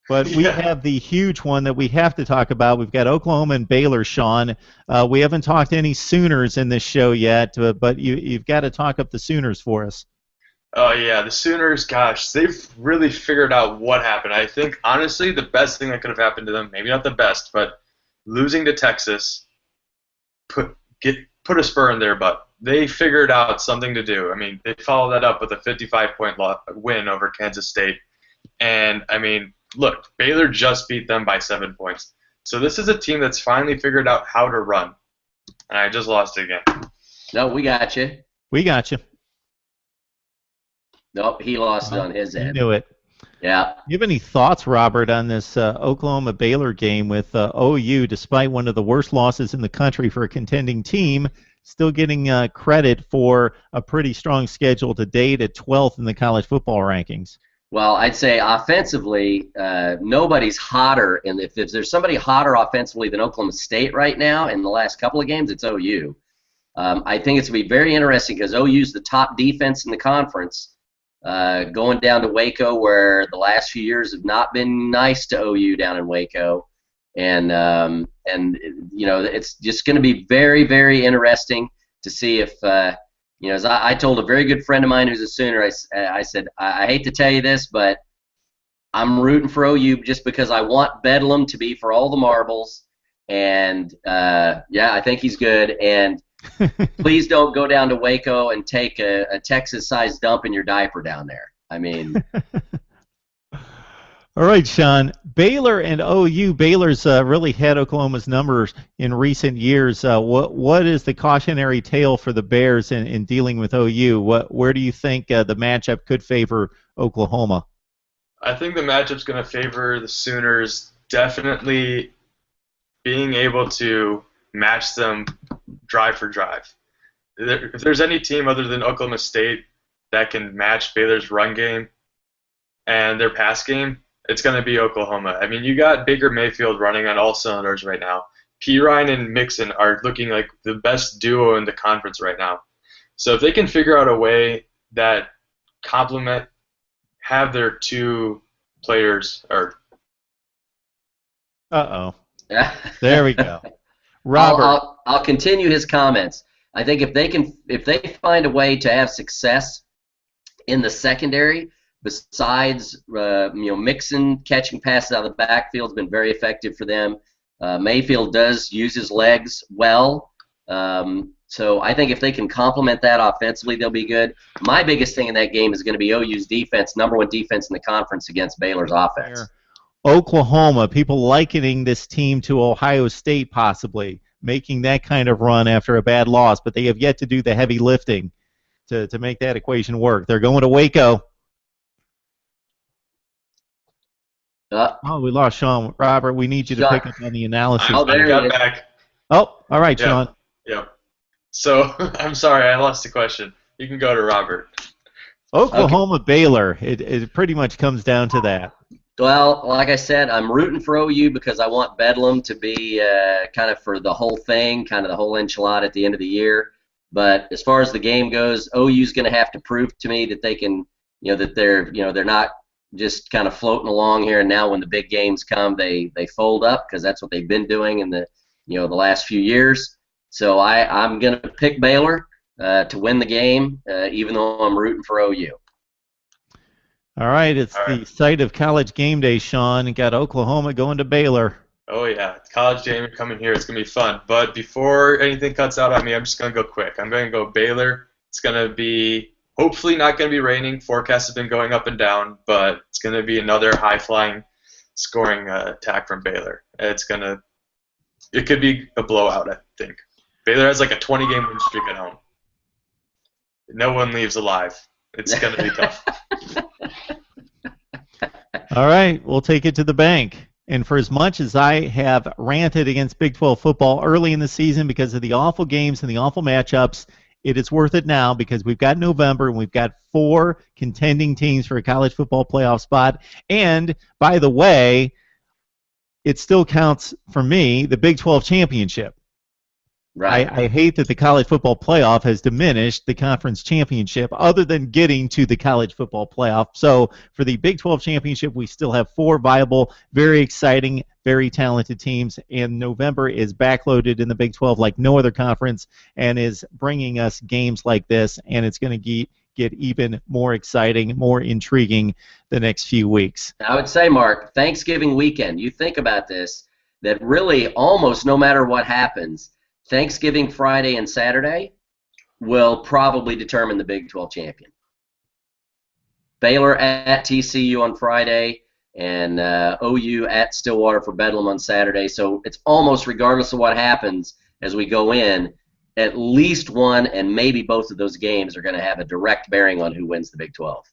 But we Yeah. have the huge one that we have to talk about. We've got Oklahoma and Baylor, Sean. We haven't talked any Sooners in this show yet, but you've got to talk up the Sooners for us. Oh yeah, the Sooners, gosh, they've really figured out what happened. I think honestly the best thing that could have happened to them, maybe not the best, but losing to Texas put get put a spur in their butt. They figured out something to do. I mean, they followed that up with a 55-point win over Kansas State. And I mean, look, Baylor just beat them by 7 points. So this is a team that's finally figured out how to run. And I just lost it again. No, we got you. We got you. Nope, he lost it on his You end. knew it. Yeah. You have any thoughts, Robert, on this Oklahoma-Baylor game with OU, despite one of the worst losses in the country for a contending team, still getting credit for a pretty strong schedule to date at 12th in the college football rankings? Well, I'd say offensively, nobody's hotter, and if there's somebody hotter offensively than Oklahoma State right now in the last couple of games, it's OU. I think it's going to be very interesting because OU's the top defense in the conference, going down to Waco, where the last few years have not been nice to OU down in Waco, and you know, it's just going to be very, very interesting to see if you know, as I told a very good friend of mine who's a Sooner, I said, I hate to tell you this, but I'm rooting for OU just because I want Bedlam to be for all the marbles, and yeah, I think he's good, and please don't go down to Waco and take a Texas-sized dump in your diaper down there. I mean, All right, Sean. Baylor and OU. Baylor's really had Oklahoma's numbers in recent years. What is the cautionary tale for the Bears in dealing with OU? Where do you think the matchup could favor Oklahoma? I think the matchup's going to favor the Sooners, definitely being able to match them drive for drive. If there's any team other than Oklahoma State that can match Baylor's run game and their pass game, it's going to be Oklahoma. I mean, you got Baker Mayfield running on all cylinders right now. Pirine and Mixon are looking like the best duo in the conference right now. So if they can figure out a way that have their two players, or Uh-oh. There we go. Robert. I'll continue his comments. I think if they find a way to have success in the secondary, besides you know, Mixon catching passes out of the backfield has been very effective for them. Mayfield does use his legs well, so I think if they can complement that offensively, they'll be good. My biggest thing in that game is going to be OU's defense, #1 defense in the conference against Baylor's offense. Oklahoma, people likening this team to Ohio State possibly, making that kind of run after a bad loss, but they have yet to do the heavy lifting to make that equation work. They're going to Waco. Oh, we lost Sean. Robert, we need you to pick up on the analysis. Oh, there I he got is. back. Oh, all right, Yeah. Sean. Yep. So I'm sorry, I lost the question. You can go to Robert. Oklahoma, Baylor. It pretty much comes down to that. Well, like I said, I'm rooting for OU because I want Bedlam to be kind of for the whole thing, kind of the whole enchilada at the end of the year. But as far as the game goes, OU's going to have to prove to me that they can, you know, that they're not just kind of floating along here, and now when the big games come, they fold up, because that's what they've been doing in the last few years. So I'm going to pick Baylor to win the game, even though I'm rooting for OU. All right, it's the site of College Game Day, Sean. You got Oklahoma going to Baylor. Oh yeah, college game coming here. It's gonna be fun. But before anything cuts out on me, I'm just gonna go quick. I'm gonna go Baylor. It's gonna be hopefully not gonna be raining. Forecasts have been going up and down, but it's gonna be another high-flying scoring attack from Baylor. It could be a blowout, I think. Baylor has like a 20-game win streak at home. No one leaves alive. It's gonna be tough. All right, we'll take it to the bank. And for as much as I have ranted against Big 12 football early in the season because of the awful games and the awful matchups, it is worth it now because we've got November and we've got 4 contending teams for a college football playoff spot. And, by the way, it still counts for me, the Big 12 championship. Right. I hate that the college football playoff has diminished the conference championship other than getting to the college football playoff. So for the Big 12 championship, we still have 4 viable, very exciting, very talented teams. And November is backloaded in the Big 12 like no other conference and is bringing us games like this. And it's going to get even more exciting, more intriguing the next few weeks. I would say, Mark, Thanksgiving weekend, you think about this, that really almost no matter what happens, Thanksgiving Friday and Saturday will probably determine the Big 12 champion. Baylor at TCU on Friday, and OU at Stillwater for Bedlam on Saturday. So it's almost regardless of what happens as we go in, at least one and maybe both of those games are going to have a direct bearing on who wins the Big 12.